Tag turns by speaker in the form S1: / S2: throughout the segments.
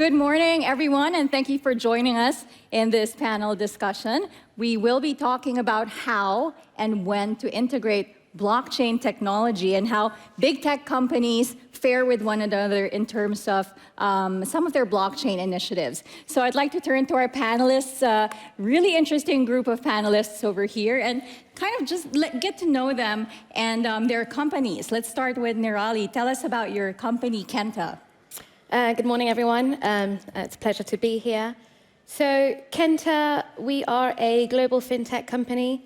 S1: Good morning, everyone, and thank you for joining us in this panel discussion. We will be talking about how and when to integrate blockchain technology and how big tech companies fare with one another in terms of some of their blockchain initiatives. So I'd like to turn to our panelists, a really interesting group of panelists over here, and kind of just get to know them and their companies. Let's start with Nirali. Tell us about your company, Kenta.
S2: Good morning, everyone. It's a pleasure to be here. So Kenta, we are a global fintech company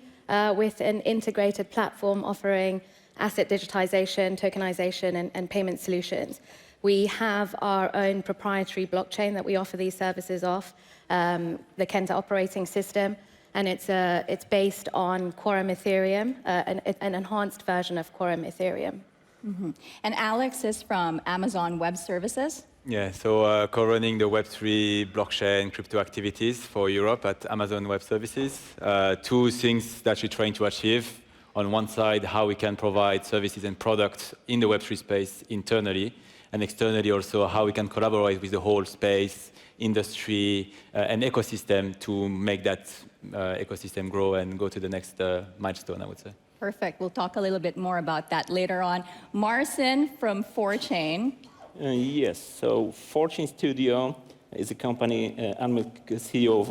S2: with an integrated platform offering asset digitization, tokenization, and payment solutions. We have our own proprietary blockchain that we offer these services off, the Kenta operating system, and it's based on Quorum Ethereum, an enhanced version of Quorum Ethereum.
S1: Mm-hmm. And Alex is from Amazon Web Services.
S3: Yeah, so co-running the Web3 blockchain crypto activities for Europe at Amazon Web Services. Two things that we're trying to achieve. On one side, how we can provide services and products in the Web3 space internally, and externally also how we can collaborate with the whole space, industry, and ecosystem to make that ecosystem grow and go to the next milestone, I would say.
S1: Perfect. We'll talk a little bit more about that later on. Marcin from 4Chain.
S4: Yes, so 4Chain Studio is a company, I'm the CEO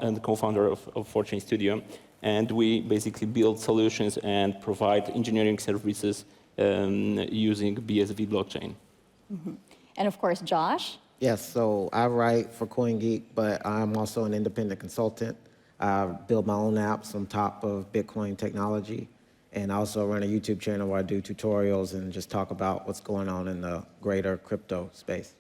S4: and co-founder of 4Chain Studio, and we basically build solutions and provide engineering services using BSV blockchain.
S1: Mm-hmm. And of course, Josh.
S5: Yes, so I write for CoinGeek, but I'm also an independent consultant. I build my own apps on top of Bitcoin technology. And I also run a YouTube channel where I do tutorials and just talk about what's going on in the greater crypto space.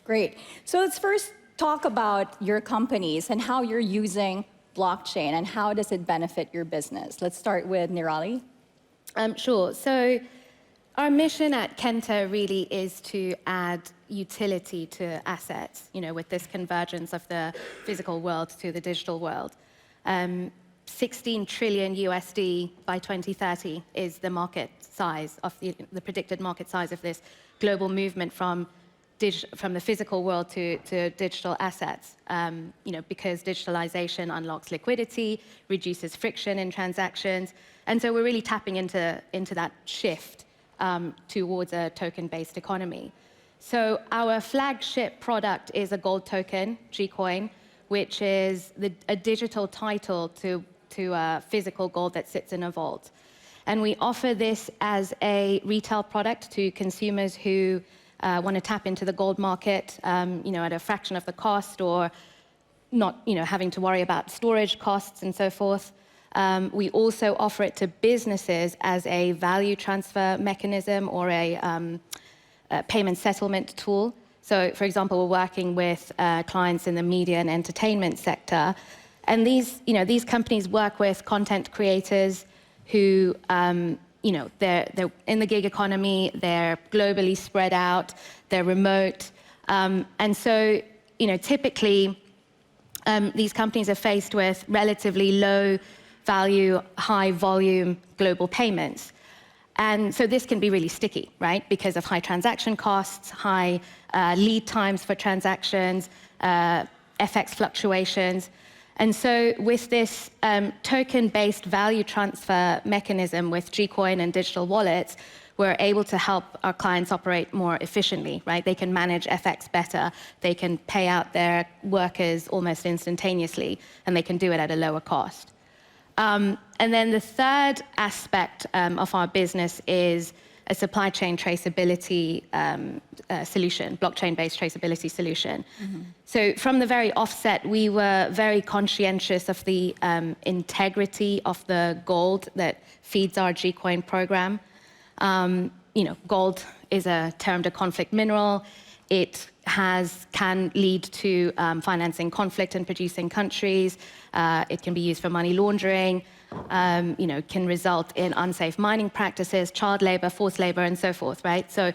S1: Great. So let's first talk about your companies and how you're using blockchain and how does it benefit your business. Let's start with Nirali.
S2: Sure. So our mission at Kenta really is to add utility to assets, with this convergence of the physical world to the digital world. 16 trillion USD by 2030 is the market size of the predicted market size of this global movement from the physical world to digital assets. Because digitalization unlocks liquidity, reduces friction in transactions, and so we're really tapping into that shift towards a token-based economy. So our flagship product is a gold token, Gcoin, which is a digital title to physical gold that sits in a vault. And we offer this as a retail product to consumers who want to tap into the gold market, at a fraction of the cost or not, having to worry about storage costs and so forth. We also offer it to businesses as a value transfer mechanism or a payment settlement tool. So, for example, we're working with clients in the media and entertainment sector. And these companies work with content creators who, they're in the gig economy, they're globally spread out, they're remote. And so, typically, these companies are faced with relatively low value, high volume global payments. And so this can be really sticky, right? Because of high transaction costs, high lead times for transactions, FX fluctuations. And so with this token-based value transfer mechanism with Gcoin and digital wallets, we're able to help our clients operate more efficiently, right? They can manage FX better, they can pay out their workers almost instantaneously, and they can do it at a lower cost. And then the third aspect of our business is a supply chain traceability solution, blockchain-based traceability solution. Mm-hmm. So from the very offset, we were very conscientious of the integrity of the gold that feeds our Gcoin program. Gold is a termed a conflict mineral. It can lead to financing conflict in producing countries. It can be used for money laundering. Can result in unsafe mining practices, child labor, forced labor, and so forth, right? So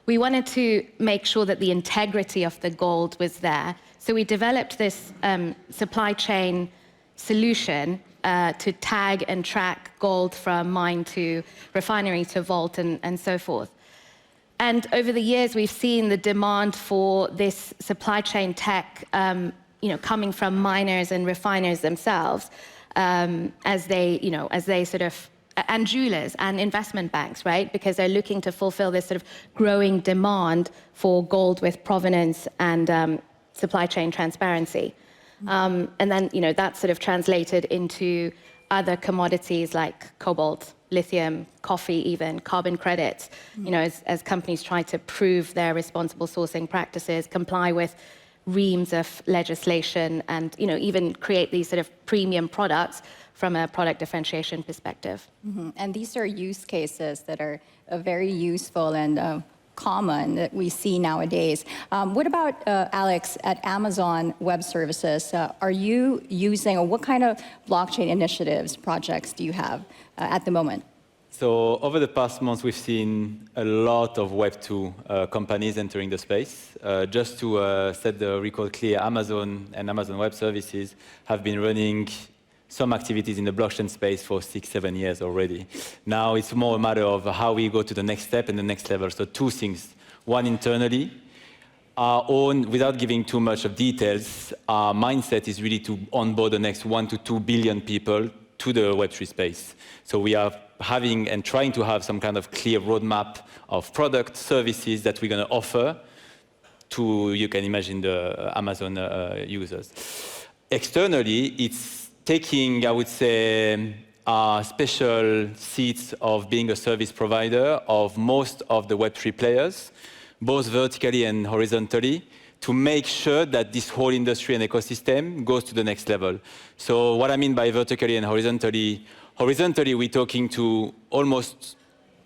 S2: we wanted to make sure that the integrity of the gold was there. So we developed this supply chain solution to tag and track gold from mine to refinery to vault and so forth. And over the years, we've seen the demand for this supply chain tech coming from miners and refiners themselves as they sort of, and jewelers and investment banks, right? Because they're looking to fulfill this sort of growing demand for gold with provenance and supply chain transparency. And then, that's sort of translated into other commodities like cobalt, lithium, coffee even, carbon credits, as companies try to prove their responsible sourcing practices, comply with reams of legislation, and even create these sort of premium products from a product differentiation perspective.
S1: Mm-hmm. And these are use cases that are very useful and common that we see nowadays. What about, Alex, at Amazon Web Services? Are you using, or what kind of blockchain initiatives, projects do you have at the moment?
S3: So over the past months, we've seen a lot of Web2 companies entering the space. Just to set the record clear, Amazon and Amazon Web Services have been running some activities in the blockchain space for 6-7 years already. Now it's more a matter of how we go to the next step and the next level. So two things. One, internally, our own, without giving too much of details, our mindset is really to onboard the next 1 to 2 billion people to the Web3 space. So we are having and trying to have some kind of clear roadmap of product services that we're going to offer to, you can imagine, the Amazon users. Externally, it's taking, I would say, special seats of being a service provider of most of the Web3 players, both vertically and horizontally, to make sure that this whole industry and ecosystem goes to the next level. So what I mean by vertically and horizontally, we're talking to almost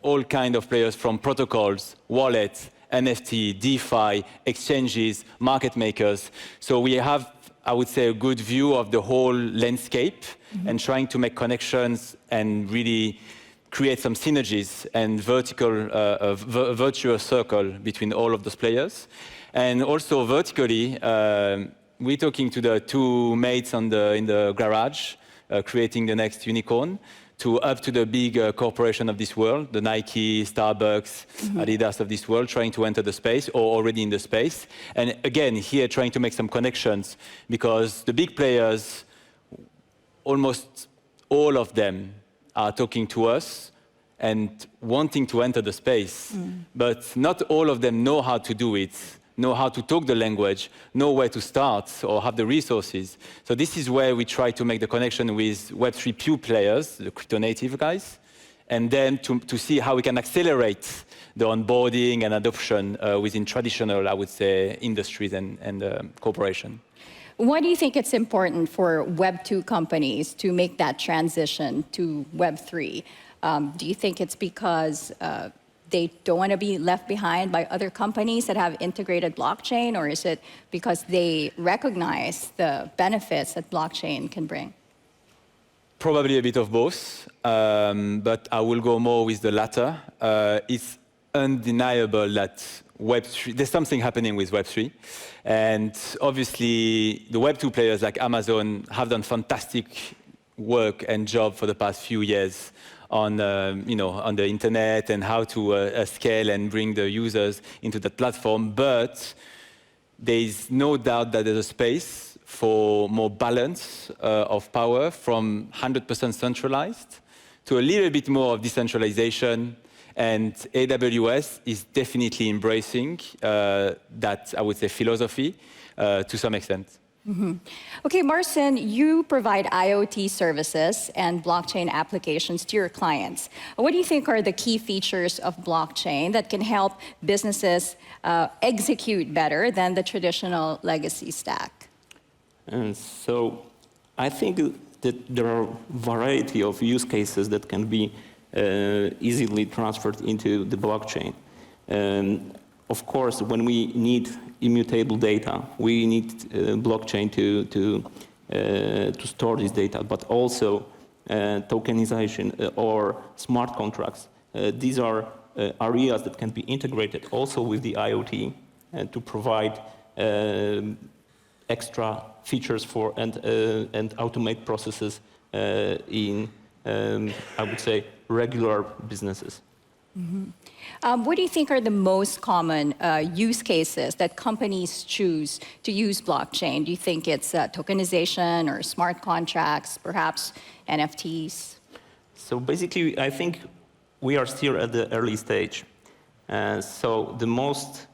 S3: all kinds of players, from protocols, wallets, NFT, DeFi, exchanges, market makers. So we have, I would say, a good view of the whole landscape, and trying to make connections and really create some synergies and virtuous circle between all of those players. And also vertically, we're talking to the two mates in the garage, creating the next unicorn, up to the big corporation of this world, the Nike, Starbucks, Adidas of this world, trying to enter the space or already in the space. And again, here trying to make some connections, because the big players, almost all of them are talking to us and wanting to enter the space, but not all of them know how to do it, know how to talk the language, know where to start, or have the resources. So this is where we try to make the connection with Web3 pure players, the crypto-native guys, and then to see how we can accelerate the onboarding and adoption within traditional, I would say, industries and corporation.
S1: Why do you think it's important for Web2 companies to make that transition to Web3? Do you think it's because they don't want to be left behind by other companies that have integrated blockchain, or is it because they recognize the benefits that blockchain can bring?
S3: Probably a bit of both, but I will go more with the latter. It's undeniable that Web3, there's something happening with Web3, and obviously the Web2 players like Amazon have done fantastic work and job for the past few years on the internet and how to scale and bring the users into that platform. But there is no doubt that there's a space for more balance of power, from 100% centralized to a little bit more of decentralization. And AWS is definitely embracing that, I would say, philosophy to some extent.
S1: Okay, Marcin, you provide IoT services and blockchain applications to your clients. What do you think are the key features of blockchain that can help businesses execute better than the traditional legacy stack?
S4: And so I think that there are a variety of use cases that can be easily transferred into the blockchain. Of course, when we need immutable data, we need blockchain to store this data, but also tokenization or smart contracts. These are areas that can be integrated also with the IoT to provide extra features for and automate processes in, I would say, regular businesses.
S1: What do you think are the most common use cases that companies choose to use blockchain? Do you think it's tokenization or smart contracts, perhaps NFTs?
S4: So basically, I think we are still at the early stage. So the most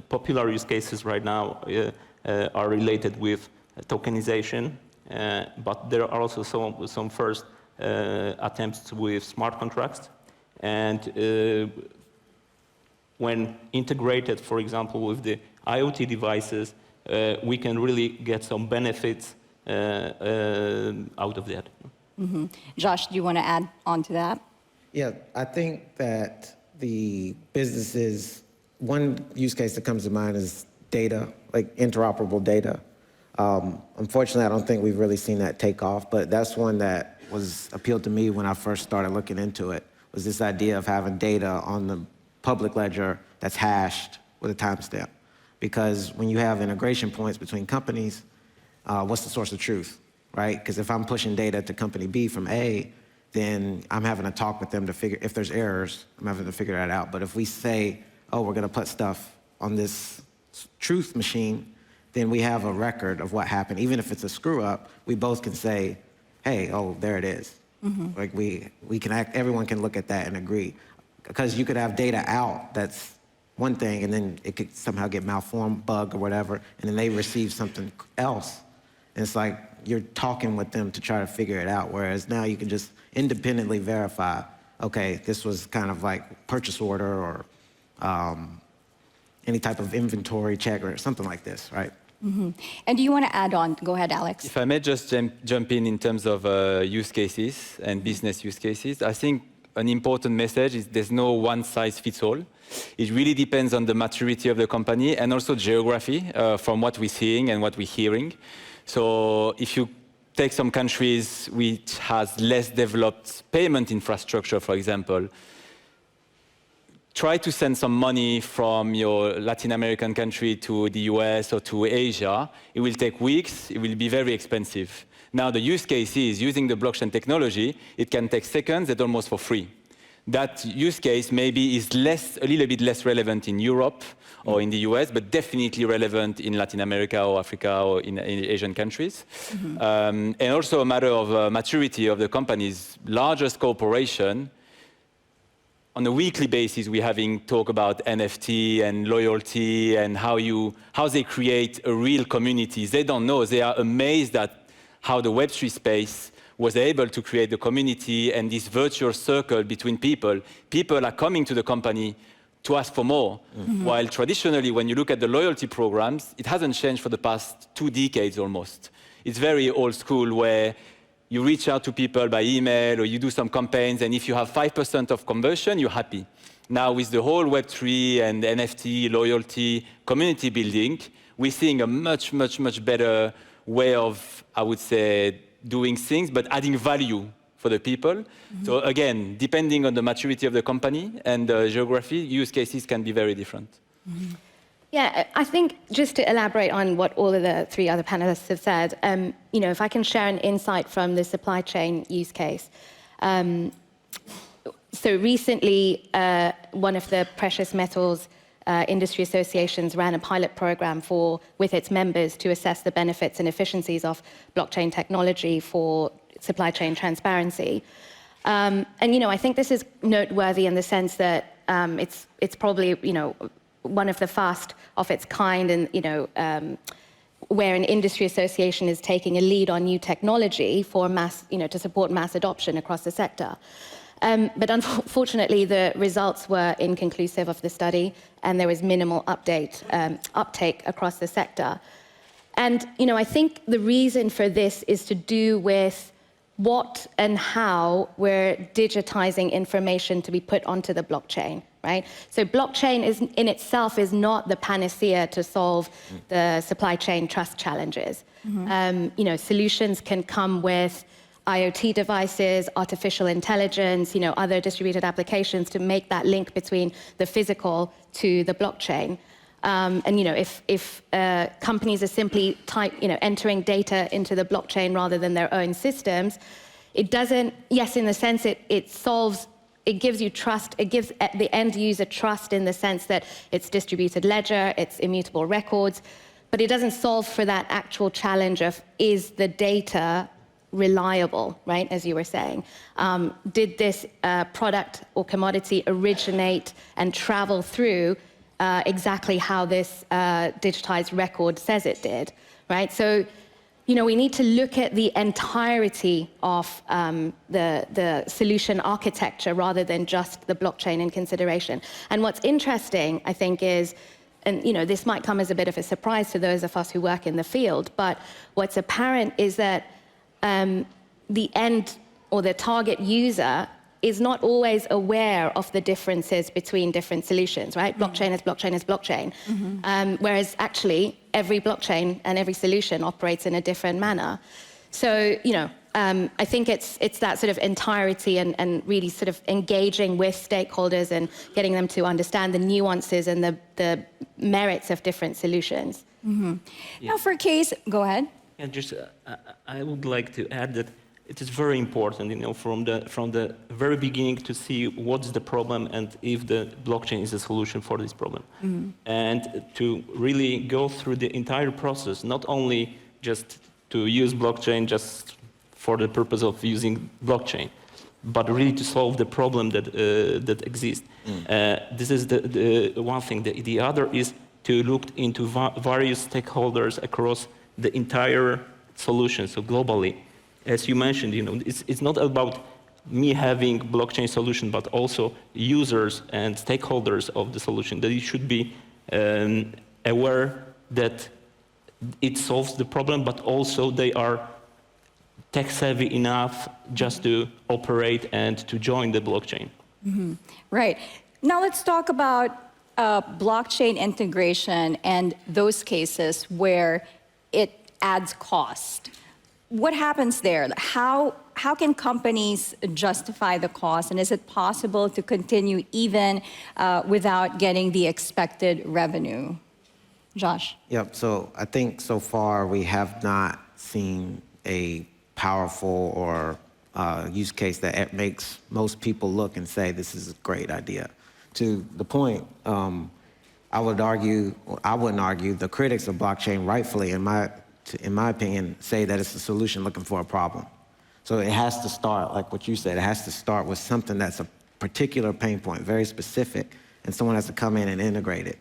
S4: popular use cases right now are related with tokenization, but there are also some first attempts with smart contracts. And when integrated, for example, with the IoT devices, we can really get some benefits out of that.
S1: Mm-hmm. Josh, do you want to add on to that?
S5: Yeah, I think that the businesses, one use case that comes to mind is data, like interoperable data. Unfortunately, I don't think we've really seen that take off, but that's one that was appealed to me when I first started looking into it, was this idea of having data on the public ledger that's hashed with a timestamp. Because when you have integration points between companies, what's the source of truth, right? Because if I'm pushing data to company B from A, then I'm having to talk with them to figure, if there's errors, I'm having to figure that out. But if we say, oh, we're gonna put stuff on this truth machine, then we have a record of what happened. Even if it's a screw up, we both can say, hey, oh, there it is. Mm-hmm. Like we can act, everyone can look at that and agree. Because you could have data out that's one thing, and then it could somehow get malformed, bug or whatever, and then they receive something else. And it's like you're talking with them to try to figure it out, whereas now you can just independently verify, okay, this was kind of like purchase order or any type of inventory check or something like this, right?
S1: Mm-hmm. And do you want to add on? Go ahead, Alex.
S3: If I may just jump in terms of use cases and business use cases, I think an important message is there's no one size fits all. It really depends on the maturity of the company and also geography from what we're seeing and what we're hearing. So if you take some countries which has less developed payment infrastructure, for example, try to send some money from your Latin American country to the US or to Asia. It will take weeks, it will be very expensive. Now the use case is using the blockchain technology, it can take seconds and almost for free. That use case maybe is a little bit less relevant in Europe or in the US, but definitely relevant in Latin America or Africa or in Asian countries. Mm-hmm. And also a matter of maturity of the companies. Largest corporation, on a weekly basis, we're having talk about NFT and loyalty and how they create a real community. They don't know. They are amazed at how the Web3 space was able to create the community and this virtual circle between people. People are coming to the company to ask for more. Mm-hmm. While traditionally, when you look at the loyalty programs, it hasn't changed for the past 2 decades almost. It's very old school where you reach out to people by email or you do some campaigns, and if you have 5% of conversion, you're happy. Now with the whole Web3 and NFT, loyalty, community building, we're seeing a much, much, much better way of, I would say, doing things, but adding value for the people. Mm-hmm. So again, depending on the maturity of the company and the geography, use cases can be very different.
S2: Mm-hmm. Yeah, I think just to elaborate on what all of the 3 other panelists have said, if I can share an insight from the supply chain use case. So recently, one of the precious metals industry associations ran a pilot program with its members to assess the benefits and efficiencies of blockchain technology for supply chain transparency. And I think this is noteworthy in the sense that it's probably one of the first of its kind, and where an industry association is taking a lead on new technology for mass, to support mass adoption across the sector. But unfortunately, the results were inconclusive of the study, and there was minimal uptake across the sector. And I think the reason for this is to do with what and how we're digitizing information to be put onto the blockchain, right? So blockchain in itself is not the panacea to solve the supply chain trust challenges. Mm-hmm. Solutions can come with IoT devices, artificial intelligence, other distributed applications to make that link between the physical to the blockchain. If companies are simply entering data into the blockchain rather than their own systems, it doesn't, yes, in the sense it solves it gives you trust, it gives the end user trust in the sense that it's distributed ledger, it's immutable records, but it doesn't solve for that actual challenge of, is the data reliable, right, as you were saying? Did this product or commodity originate and travel through exactly how this digitized record says it did, right? So, you know, we need to look at the entirety of the solution architecture rather than just the blockchain in consideration. And what's interesting, I think, is, and you know, this might come as a bit of a surprise to those of us who work in the field, but what's apparent is that the end or the target user is not always aware of the differences between different solutions, right? Blockchain is blockchain is blockchain. Whereas actually, every blockchain and every solution operates in a different manner. So, you know, I think it's that sort of entirety and really sort of engaging with stakeholders and getting them to understand the nuances and the merits of different solutions.
S1: Now for a case, go ahead.
S4: And just, I would like to add that it is very important, you know, from the very beginning to see what's the problem and if the blockchain is a solution for this problem. And to really go through the entire process, not only just to use blockchain just for the purpose of using blockchain, but really to solve the problem that exists. This is the one thing. The other is to look into various stakeholders across the entire solution, so globally. As you mentioned, you know, it's not about me having blockchain solution, but also users and stakeholders of the solution, that you should be aware that it solves the problem, but also they are tech savvy enough just to operate and to join the blockchain.
S1: Right. Now let's talk about blockchain integration and those cases where it adds cost. What happens there? How can companies justify the cost, and is it possible to continue even without getting the expected revenue? Josh?
S5: Yep, so I think so far we have not seen a powerful or use case that makes most people look and say, this is a great idea. To the point, I wouldn't argue, the critics of blockchain rightfully, in my opinion, say that it's a solution looking for a problem. So it has to start, like what you said, it has to start with something that's a particular pain point, very specific, and someone has to come in and integrate it.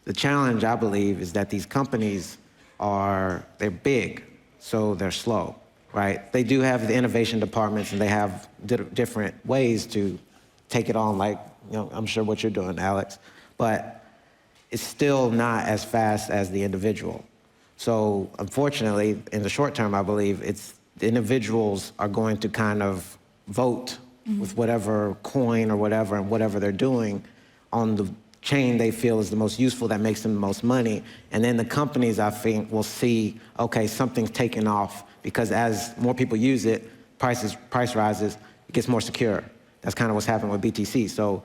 S5: The challenge, I believe, is that these companies they're big, so they're slow, right? They do have the innovation departments, and they have different ways to take it on, like, you know, I'm sure what you're doing, Alex, but it's still not as fast as the individual. So unfortunately, in the short term, I believe the individuals are going to kind of vote with whatever coin or whatever, and whatever they're doing on the chain they feel is the most useful, that makes them the most money. And then the companies, I think, will see, okay, something's taken off, because as more people use it, price rises, it gets more secure. That's kind of what's happened with BTC. So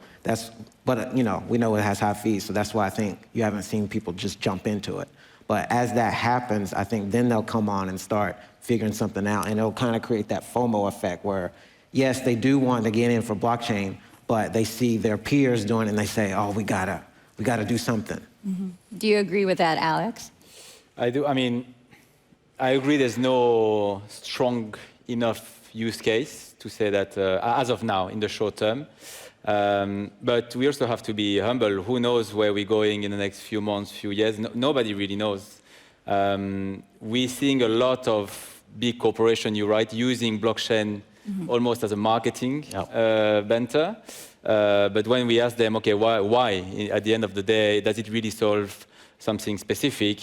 S5: but you know, we know it has high fees, so that's why I think you haven't seen people just jump into it. But as that happens, I think then they'll come on and start figuring something out, and it'll kind of create that FOMO effect where, yes, they do want to get in for blockchain, but they see their peers doing it and they say, oh, we gotta do something.
S1: Do you agree with that, Alex?
S3: I do. I mean, I agree there's no strong enough use case to say that as of now, in the short term. But we also have to be humble. Who knows where we're going in the next few months, few years? Nobody really knows. We're seeing a lot of big corporations, you're right, using blockchain almost as a marketing venture. But when we ask them, okay, why? At the end of the day, does it really solve something specific?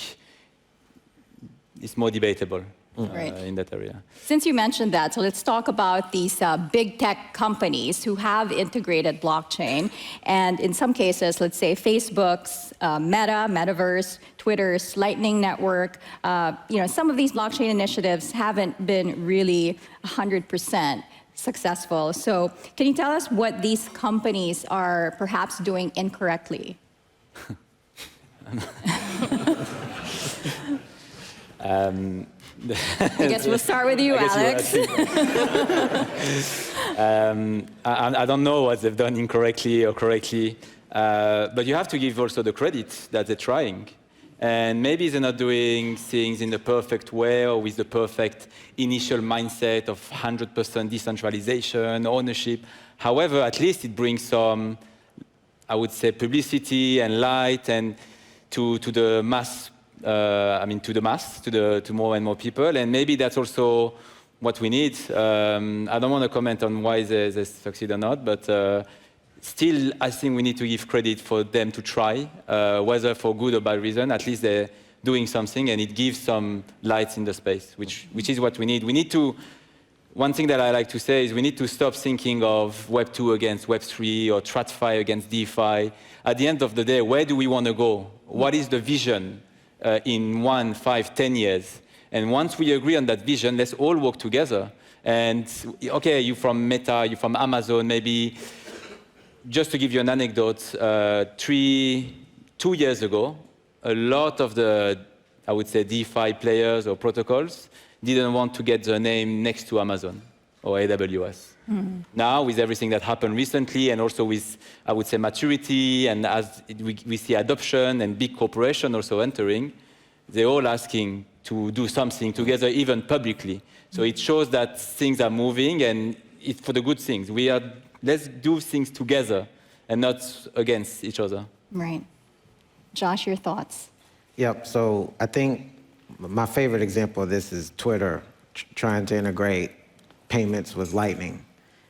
S3: It's more debatable. In that area.
S1: Since you mentioned that, so let's talk about these big tech companies who have integrated blockchain. And in some cases, let's say Facebook's Meta, Metaverse, Twitter's Lightning Network, you know, some of these blockchain initiatives haven't been really 100% successful. So can you tell us what these companies are perhaps doing incorrectly? I guess we'll start with you, Alex.
S3: I don't know what they've done incorrectly or correctly, but you have to give also the credit that they're trying. And maybe they're not doing things in the perfect way or with the perfect initial mindset of 100% decentralization, ownership. However, at least it brings some, I would say, publicity and light and to the mass, to more and more people. And maybe that's also what we need. I don't want to comment on why they succeed or not, but still, I think we need to give credit for them to try, whether for good or bad reason. At least they're doing something, and it gives some lights in the space, which is what we need. We need to. One thing that I like to say is we need to stop thinking of Web 2 against Web 3 or TradFi against DeFi. At the end of the day, where do we want to go? What is the vision in 1, 5, 10 years? And once we agree on that vision, let's all work together. And okay, you're from Meta, you're from Amazon, maybe. Just to give you an anecdote, 2 years ago, a lot of the, I would say, DeFi players or protocols didn't want to get their name next to Amazon or AWS. Now, with everything that happened recently, and also with, I would say, maturity, and as we see adoption and big corporation also entering, they're all asking to do something together, even publicly. So it shows that things are moving, and it's for the good things. Let's do things together and not against each other.
S1: Right. Josh, your thoughts?
S5: Yep, so I think my favorite example of this is Twitter trying to integrate payments with Lightning.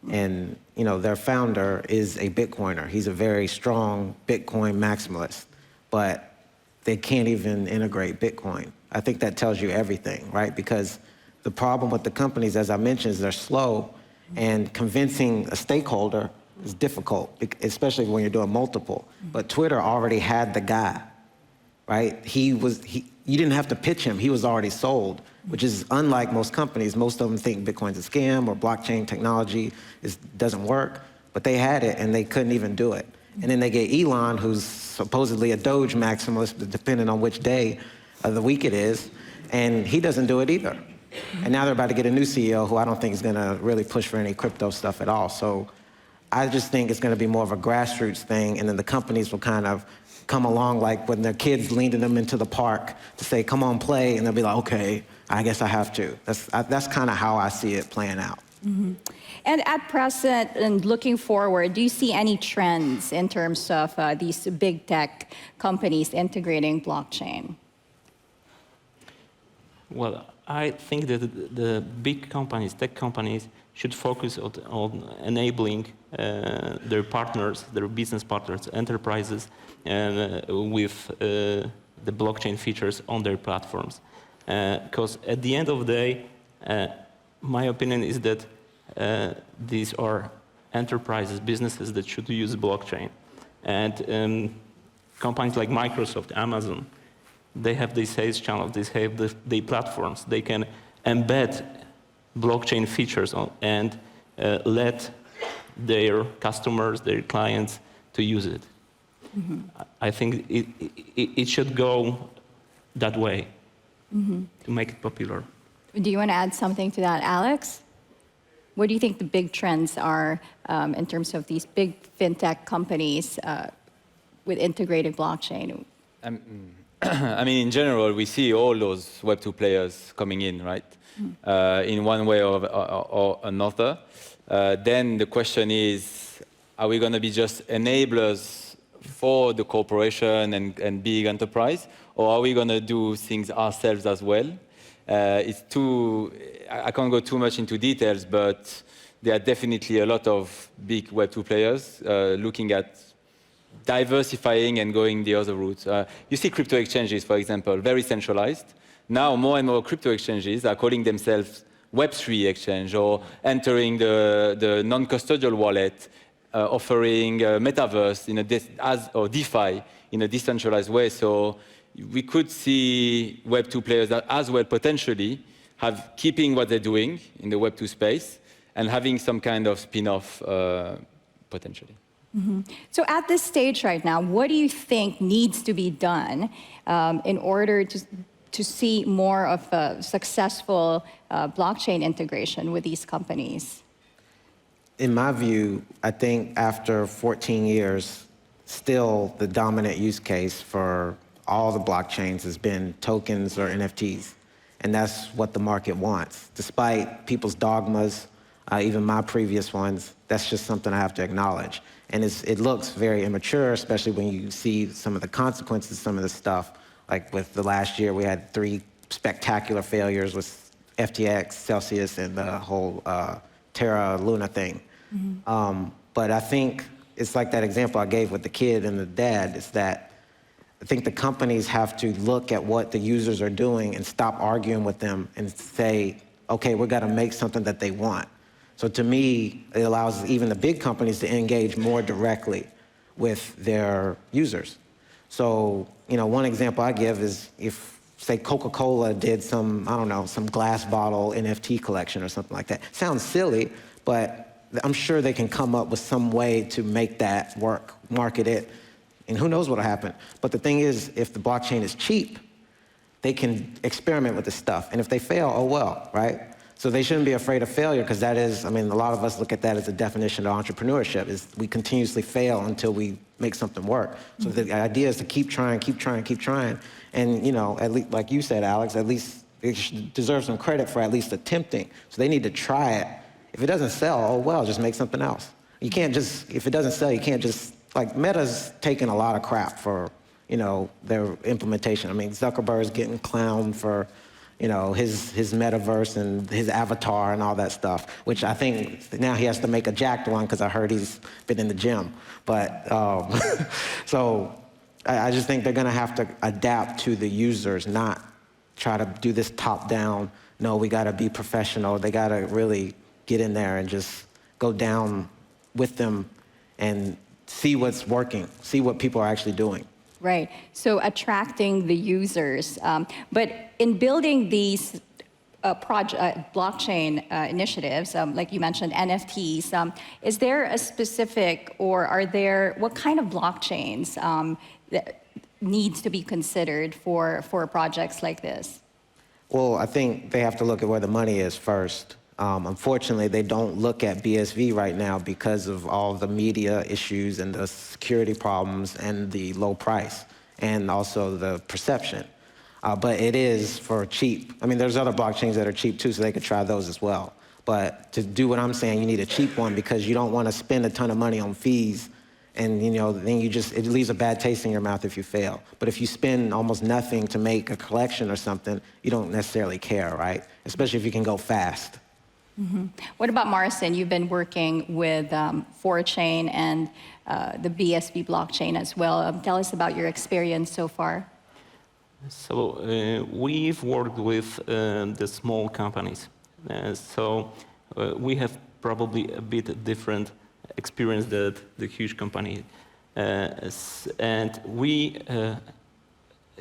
S5: And their founder is a Bitcoiner. He's a very strong Bitcoin maximalist, but they can't even integrate Bitcoin. I think that tells you everything, right? Because the problem with the companies, as I mentioned, is they're slow, and convincing a stakeholder is difficult, especially when you're doing multiple. But Twitter already had the guy, right? You didn't have to pitch him. He was already sold, which is unlike most companies. Most of them think Bitcoin's a scam or blockchain technology doesn't work, but they had it and they couldn't even do it. And then they get Elon, who's supposedly a Doge maximalist, depending on which day of the week it is, and he doesn't do it either. And now they're about to get a new CEO who I don't think is going to really push for any crypto stuff at all. So I just think it's going to be more of a grassroots thing, and then the companies will kind of come along like when their kids leading them into the park to say, come on, play, and they'll be like, okay, I guess I have to. That's kind of how I see it playing out.
S1: Mm-hmm. And at present, and looking forward, do you see any trends in terms of these big tech companies integrating blockchain?
S4: Well, I think that the big companies, tech companies, should focus on enabling their partners, their business partners, enterprises, with the blockchain features on their platforms. Because at the end of the day, my opinion is that these are enterprises, businesses that should use blockchain. And companies like Microsoft, Amazon, they have their sales channels, they have their platforms. They can embed blockchain features and let their customers, their clients, to use it. Mm-hmm. I think it should go that way to make it popular.
S1: Do you want to add something to that, Alex? What do you think the big trends are in terms of these big fintech companies with integrated blockchain?
S3: I mean, in general, we see all those Web2 players coming in, right? In one way or another. Then the question is, are we going to be just enablers for the corporation and big enterprise, or are we going to do things ourselves as well? I can't go too much into details, but there are definitely a lot of big Web2 players looking at diversifying and going the other route. You see crypto exchanges, for example, very centralized. Now more and more crypto exchanges are calling themselves Web3 exchange, or entering the non-custodial wallet, offering metaverse or DeFi in a decentralized way. So we could see Web2 players as well potentially keeping what they're doing in the Web2 space and having some kind of spin-off potentially.
S1: Mm-hmm. So at this stage right now, what do you think needs to be done in order to see more of a successful blockchain integration with these companies?
S5: in my view, I think after 14 years, still the dominant use case for all the blockchains has been tokens or NFTs. And that's what the market wants. Despite people's dogmas, even my previous ones, that's just something I have to acknowledge. And it looks very immature, especially when you see some of the consequences of some of this stuff. Like with the last year, we had 3 spectacular failures with FTX, Celsius, and the whole Terra Luna thing. But I think it's like that example I gave with the kid and the dad, is that I think the companies have to look at what the users are doing and stop arguing with them and say, okay, we've got to make something that they want. So to me, it allows even the big companies to engage more directly with their users. So, you know, one example I give is if, say, Coca-Cola did some, I don't know, some glass bottle NFT collection or something like that. Sounds silly, but I'm sure they can come up with some way to make that work, market it, and who knows what'll happen. But the thing is, if the blockchain is cheap, they can experiment with this stuff. And if they fail, oh well, right? So they shouldn't be afraid of failure, because that is, I mean, a lot of us look at that as a definition of entrepreneurship, is we continuously fail until we make something work. So the idea is to keep trying, keep trying, keep trying. And, you know, at least, like you said, Alex, at least it deserves some credit for at least attempting. So they need to try it. If it doesn't sell, oh well, just make something else. You can't just, if it doesn't sell, you can't just, like Meta's taking a lot of crap for, you know, their implementation. I mean, Zuckerberg's getting clowned for, you know, his metaverse and his avatar and all that stuff, which I think now he has to make a jacked one because I heard he's been in the gym. But, so I just think they're gonna have to adapt to the users, not try to do this top-down, no, we gotta be professional. They gotta really get in there and just go down with them and see what's working, see what people are actually doing.
S1: Right, so attracting the users. But in building these blockchain initiatives, like you mentioned, NFTs, is there a specific, or are there, what kind of blockchains that needs to be considered for projects like this?
S5: Well, I think they have to look at where the money is first. Unfortunately, they don't look at BSV right now because of all the media issues and the security problems and the low price and also the perception. But it is for cheap. I mean, there's other blockchains that are cheap too, so they could try those as well. But to do what I'm saying, you need a cheap one because you don't want to spend a ton of money on fees, and you know, then it leaves a bad taste in your mouth if you fail. But if you spend almost nothing to make a collection or something, you don't necessarily care, right? Especially if you can go fast.
S1: Mm-hmm. What about Marcin? You've been working with 4chain and the BSV blockchain as well. Tell us about your experience so far.
S4: So we've worked with the small companies. We have probably a bit different experience than the huge company. And we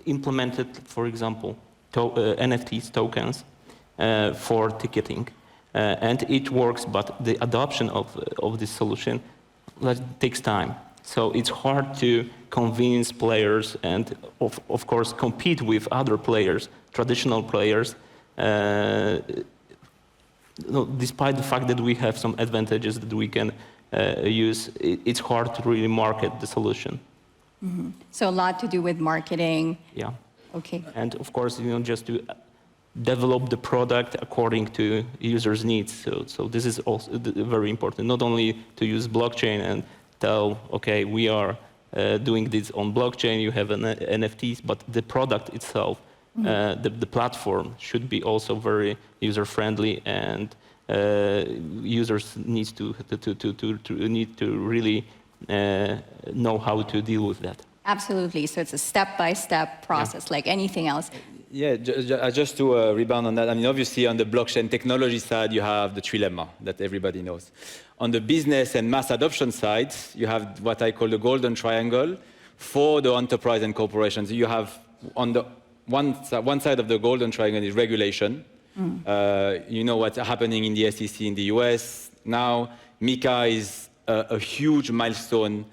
S4: implemented, for example, NFTs, tokens, for ticketing. And it works, but the adoption of this solution takes time. So it's hard to convince players and, of course, compete with other players, traditional players, despite the fact that we have some advantages that we can use. It's hard to really market the solution.
S1: Mm-hmm. So a lot to do with marketing.
S4: Yeah.
S1: Okay.
S4: And, of course, just to develop the product according to users' needs. So this is also very important, not only to use blockchain and tell, okay, we are doing this on blockchain, you have NFTs, but the product itself, the platform should be also very user-friendly, and users need to really know how to deal with that.
S1: Absolutely, so it's a step-by-step process, like anything else.
S3: Yeah, just to rebound on that, I mean, obviously on the blockchain technology side, you have the trilemma that everybody knows. On the business and mass adoption side, you have what I call the golden triangle for the enterprise and corporations. You have on the one side of the golden triangle is regulation. You know what's happening in the SEC in the US now. MiCA is a huge milestone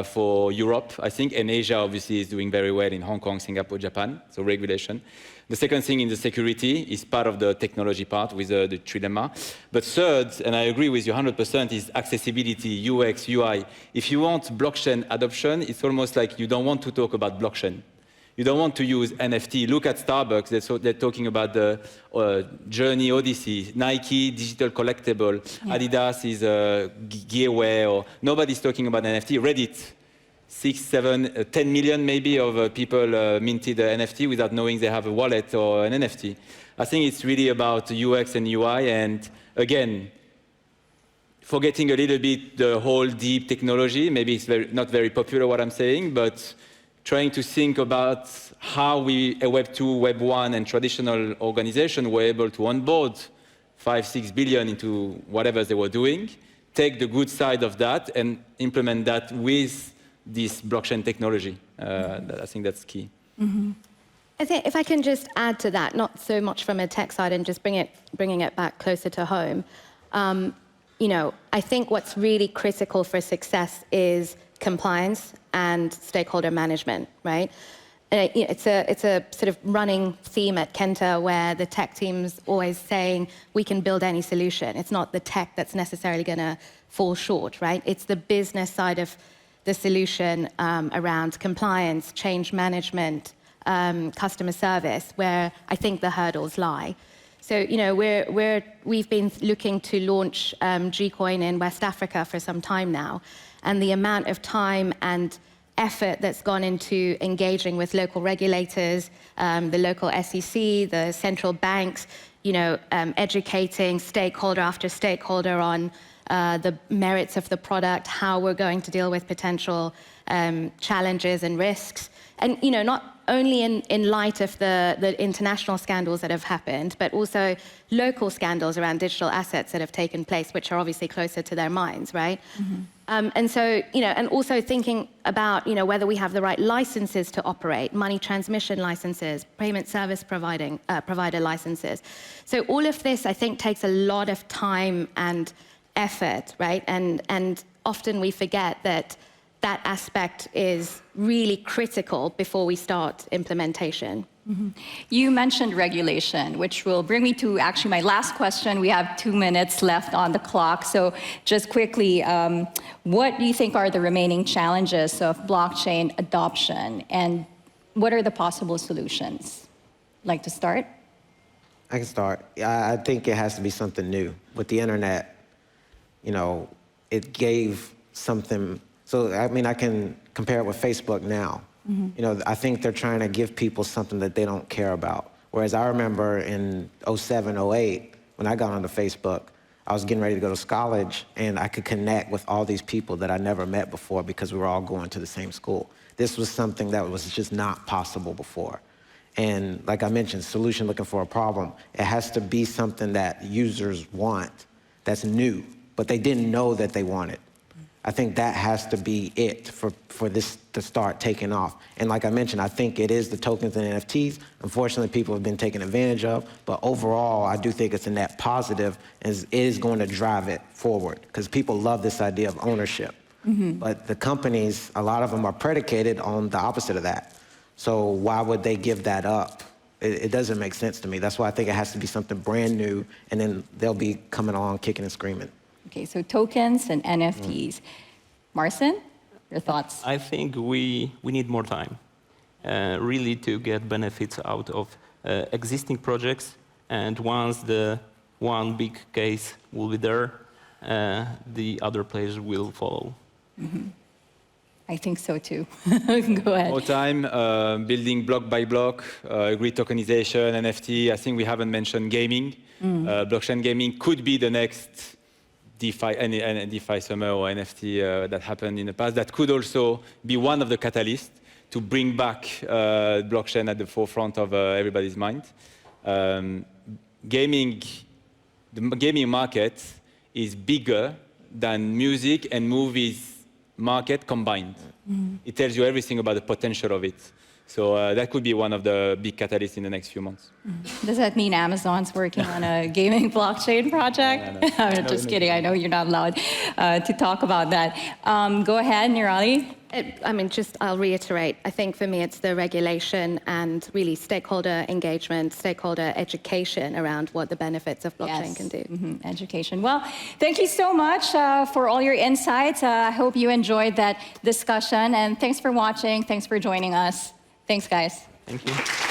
S3: for Europe, I think, and Asia obviously is doing very well in Hong Kong, Singapore, Japan, so regulation. The second thing in the security is part of the technology part with the trilemma. But third, and I agree with you 100%, is accessibility, UX, UI. If you want blockchain adoption, it's almost like you don't want to talk about blockchain. You don't want to use NFT. Look at Starbucks, they're talking about the Journey Odyssey, Nike, digital collectible, Adidas is gearwear, or nobody's talking about NFT. Reddit, 6, 7, 10 million maybe of people minted NFT without knowing they have a wallet or an NFT. I think it's really about UX and UI, and again, forgetting a little bit the whole deep technology. Maybe it's not very popular what I'm saying, but trying to think about how we, a Web 2, Web 1, and traditional organization were able to onboard 5, 6 billion into whatever they were doing, take the good side of that, and implement that with this blockchain technology. I think that's key.
S2: Mm-hmm. I think if I can just add to that, not so much from a tech side and just bringing it back closer to home, you know, I think what's really critical for success is compliance and stakeholder management, right? It's a sort of running theme at Kenta where the tech team's always saying we can build any solution. It's not the tech that's necessarily going to fall short, right? It's the business side of the solution around compliance, change management, customer service, where I think the hurdles lie. So, you know, we've been looking to launch Gcoin in West Africa for some time now, and the amount of time and effort that's gone into engaging with local regulators, the local SEC, the central banks, you know, educating stakeholder after stakeholder on the merits of the product, how we're going to deal with potential challenges and risks. And, you know, not only in light of the international scandals that have happened, but also local scandals around digital assets that have taken place, which are obviously closer to their minds, right? Mm-hmm. And so, you know, and also thinking about, you know, whether we have the right licenses to operate, money transmission licenses, payment service provider licenses. So all of this, I think, takes a lot of time and effort, right? And often we forget that that aspect is really critical before we start implementation.
S1: Mm-hmm. You mentioned regulation, which will bring me to actually my last question. We have 2 minutes left on the clock. So just quickly, what do you think are the remaining challenges of blockchain adoption, and what are the possible solutions? Like to start?
S5: I can start. I think it has to be something new. With the internet, you know, it gave something. So, I mean, I can compare it with Facebook now. Mm-hmm. You know, I think they're trying to give people something that they don't care about. Whereas I remember in 07, 08, when I got onto Facebook, I was getting ready to go to college, and I could connect with all these people that I never met before because we were all going to the same school. This was something that was just not possible before. And like I mentioned, solution looking for a problem. It has to be something that users want that's new, but they didn't know that they wanted. I think that has to be it for this to start taking off. And like I mentioned, I think it is the tokens and NFTs. Unfortunately, people have been taken advantage of, but overall, I do think it's a net positive, and it is going to drive it forward because people love this idea of ownership. Mm-hmm. But the companies, a lot of them are predicated on the opposite of that. So why would they give that up? It doesn't make sense to me. That's why I think it has to be something brand new, and then they'll be coming along kicking and screaming.
S1: Okay, so tokens and NFTs. Marcin, your thoughts?
S4: I think we need more time, really, to get benefits out of existing projects. And once the one big case will be there, the other players will follow.
S1: Mm-hmm. I think so too. Go ahead.
S3: More time, building block by block, agreed tokenization, NFT. I think we haven't mentioned gaming. Blockchain gaming could be the next DeFi, any DeFi summer or NFT that happened in the past. That could also be one of the catalysts to bring back blockchain at the forefront of everybody's mind. The gaming market is bigger than music and movies market combined. Mm-hmm. It tells you everything about the potential of it. So that could be one of the big catalysts in the next few months.
S1: Does that mean Amazon's working on a gaming blockchain project?
S3: No.
S1: I'm just kidding. I know you're not allowed to talk about that. Go ahead, Nirali.
S2: I'll reiterate, I think for me it's the regulation and really stakeholder engagement, stakeholder education around what the benefits of blockchain can do.
S1: Education. Well, thank you so much for all your insights. I hope you enjoyed that discussion, and thanks for watching. Thanks for joining us. Thanks, guys.
S4: Thank you.